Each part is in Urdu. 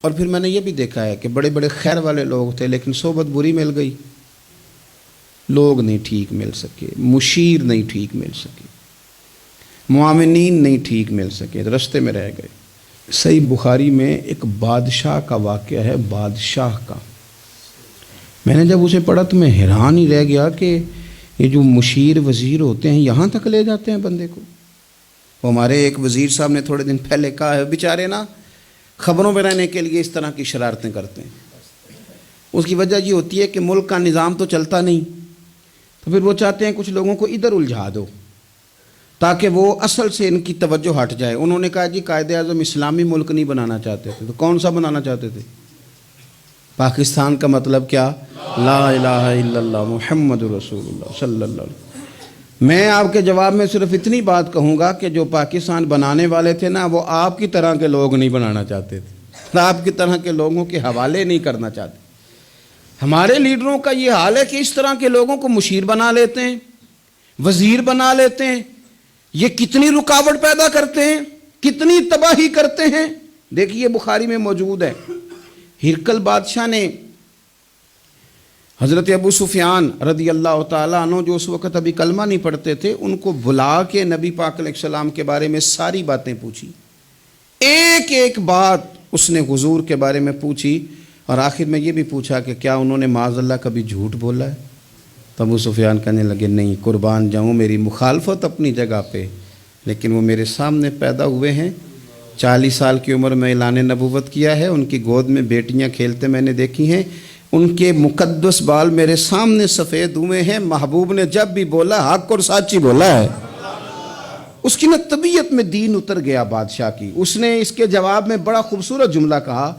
اور پھر میں نے یہ بھی دیکھا ہے کہ بڑے بڑے خیر والے لوگ تھے لیکن صحبت بری مل گئی، لوگ نہیں ٹھیک مل سکے، مشیر نہیں ٹھیک مل سکے، معاونین نہیں ٹھیک مل سکے، رستے میں رہ گئے۔ صحیح بخاری میں ایک بادشاہ کا واقعہ ہے، بادشاہ کا۔ میں نے جب اسے پڑھا تو میں حیران ہی رہ گیا کہ یہ جو مشیر وزیر ہوتے ہیں یہاں تک لے جاتے ہیں بندے کو۔ وہ ہمارے ایک وزیر صاحب نے تھوڑے دن پہلے کہا ہے، بیچارے نا خبروں میں رہنے کے لیے اس طرح کی شرارتیں کرتے ہیں۔ اس کی وجہ یہ ہوتی ہے کہ ملک کا نظام تو چلتا نہیں، تو پھر وہ چاہتے ہیں کچھ لوگوں کو ادھر الجھا دو تاکہ وہ اصل سے ان کی توجہ ہٹ جائے۔ انہوں نے کہا جی قائد اعظم اسلامی ملک نہیں بنانا چاہتے تھے، تو کون سا بنانا چاہتے تھے؟ پاکستان کا مطلب کیا؟ لا الہ الا اللہ محمد رسول اللہ صلی اللہ علیہ وسلم۔ میں آپ کے جواب میں صرف اتنی بات کہوں گا کہ جو پاکستان بنانے والے تھے نا، وہ آپ کی طرح کے لوگ نہیں بنانا چاہتے تھے، آپ کی طرح کے لوگوں کے حوالے نہیں کرنا چاہتے۔ ہمارے لیڈروں کا یہ حال ہے کہ اس طرح کے لوگوں کو مشیر بنا لیتے ہیں، وزیر بنا لیتے ہیں۔ یہ کتنی رکاوٹ پیدا کرتے ہیں، کتنی تباہی کرتے ہیں۔ دیکھیے بخاری میں موجود ہے، ہرقل بادشاہ نے حضرت ابو سفیان رضی اللہ تعالیٰ عنہ، جو اس وقت ابھی کلمہ نہیں پڑھتے تھے، ان کو بلا کے نبی پاک علیہ السلام کے بارے میں ساری باتیں پوچھی۔ ایک ایک بات اس نے حضور کے بارے میں پوچھی، اور آخر میں یہ بھی پوچھا کہ کیا انہوں نے معاذ اللہ کبھی جھوٹ بولا ہے؟ تو ابو سفیان کہنے لگے نہیں، قربان جاؤں، میری مخالفت اپنی جگہ پہ، لیکن وہ میرے سامنے پیدا ہوئے ہیں، 40 سال کی عمر میں اعلان نبوت کیا ہے، ان کی گود میں بیٹیاں کھیلتے میں نے دیکھی ہیں، ان کے مقدس بال میرے سامنے سفید ہوئے ہیں، محبوب نے جب بھی بولا حق اور سچی بولا ہے۔ اس کی نا طبیعت میں دین اتر گیا بادشاہ کی۔ اس نے اس کے جواب میں بڑا خوبصورت جملہ کہا،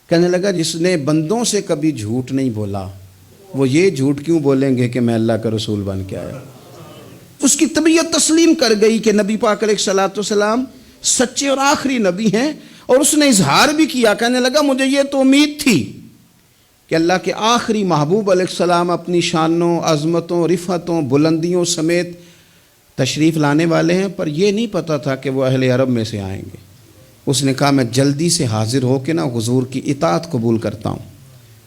کہنے لگا جس نے بندوں سے کبھی جھوٹ نہیں بولا، وہ یہ جھوٹ کیوں بولیں گے کہ میں اللہ کا رسول بن کے آیا۔ اس کی طبیعت تسلیم کر گئی کہ نبی پاک علیہ الصلوۃ والسلام سچے اور آخری نبی ہیں، اور اس نے اظہار بھی کیا، کہنے لگا مجھے یہ تو امید تھی کہ اللہ کے آخری محبوب علیہ السلام اپنی شانوں، عظمتوں، رفعتوں، بلندیوں سمیت تشریف لانے والے ہیں، پر یہ نہیں پتہ تھا کہ وہ اہل عرب میں سے آئیں گے۔ اس نے کہا میں جلدی سے حاضر ہو کے نا حضور کی اطاعت قبول کرتا ہوں۔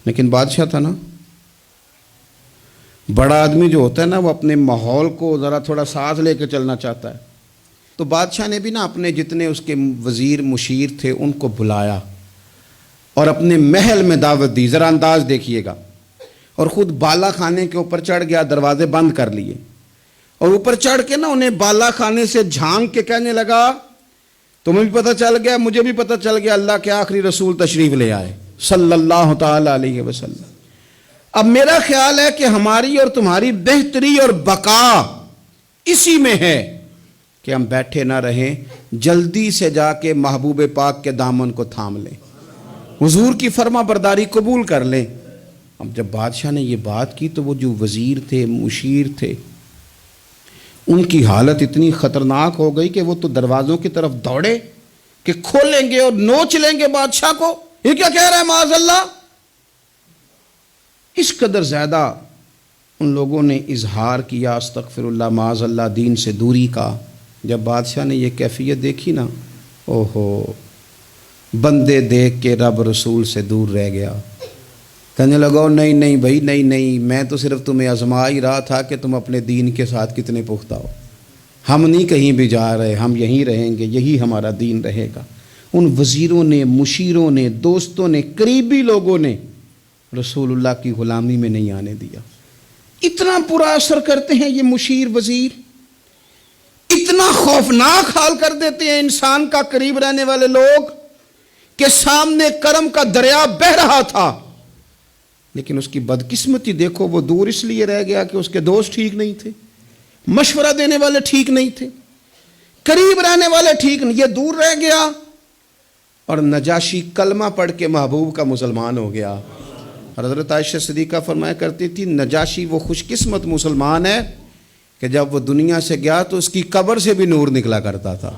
لیکن بادشاہ تھا نا، بڑا آدمی جو ہوتا ہے نا، وہ اپنے ماحول کو ذرا تھوڑا ساتھ لے کے چلنا چاہتا ہے۔ تو بادشاہ نے بھی نا اپنے جتنے اس کے وزیر مشیر تھے ان کو بلایا اور اپنے محل میں دعوت دی۔ ذرا انداز دیکھیے گا، اور خود بالا خانے کے اوپر چڑھ گیا، دروازے بند کر لیے، اور اوپر چڑھ کے نا انہیں بالا خانے سے جھانک کے کہنے لگا تمہیں بھی پتہ چل گیا، مجھے بھی پتہ چل گیا، اللہ کے آخری رسول تشریف لے آئے صلی اللہ تعالی علیہ وسلم۔ اب میرا خیال ہے کہ ہماری اور تمہاری بہتری اور بقا اسی میں ہے کہ ہم بیٹھے نہ رہیں، جلدی سے جا کے محبوب پاک کے دامن کو تھام لیں، حضور کی فرما برداری قبول کر لیں۔ اب جب بادشاہ نے یہ بات کی تو وہ جو وزیر تھے، مشیر تھے، ان کی حالت اتنی خطرناک ہو گئی کہ وہ تو دروازوں کی طرف دوڑے کہ کھولیں گے اور نوچ لیں گے بادشاہ کو۔ یہ کیا کہہ رہا ہے معاذ اللہ؟ اس قدر زیادہ ان لوگوں نے اظہار کیا استغفر اللہ معاذ اللہ دین سے دوری کا۔ جب بادشاہ نے یہ کیفیت دیکھی نا، اوہو، بندے دیکھ کے رب رسول سے دور رہ گیا۔ کہنے لگا نہیں نہیں بھائی، نہیں، میں تو صرف تمہیں آزما ہی رہا تھا کہ تم اپنے دین کے ساتھ کتنے پختہ ہو۔ ہم نہیں کہیں بھی جا رہے، ہم یہیں رہیں گے، یہی ہمارا دین رہے گا۔ ان وزیروں نے، مشیروں نے، دوستوں نے، قریبی لوگوں نے رسول اللہ کی غلامی میں نہیں آنے دیا۔ اتنا برا اثر کرتے ہیں یہ مشیر وزیر، اتنا خوفناک حال کر دیتے ہیں انسان کا قریب رہنے والے لوگ کہ سامنے کرم کا دریا بہہ رہا تھا، لیکن اس کی بدقسمتی دیکھو، وہ دور اس لیے رہ گیا کہ اس کے دوست ٹھیک نہیں تھے، مشورہ دینے والے ٹھیک نہیں تھے، قریب رہنے والے ٹھیک نہیں، یہ دور رہ گیا۔ اور نجاشی کلمہ پڑھ کے محبوب کا مسلمان ہو گیا۔ اور حضرت عائشہ صدیقہ فرمایا کرتی تھی نجاشی وہ خوش قسمت مسلمان ہے کہ جب وہ دنیا سے گیا تو اس کی قبر سے بھی نور نکلا کرتا تھا۔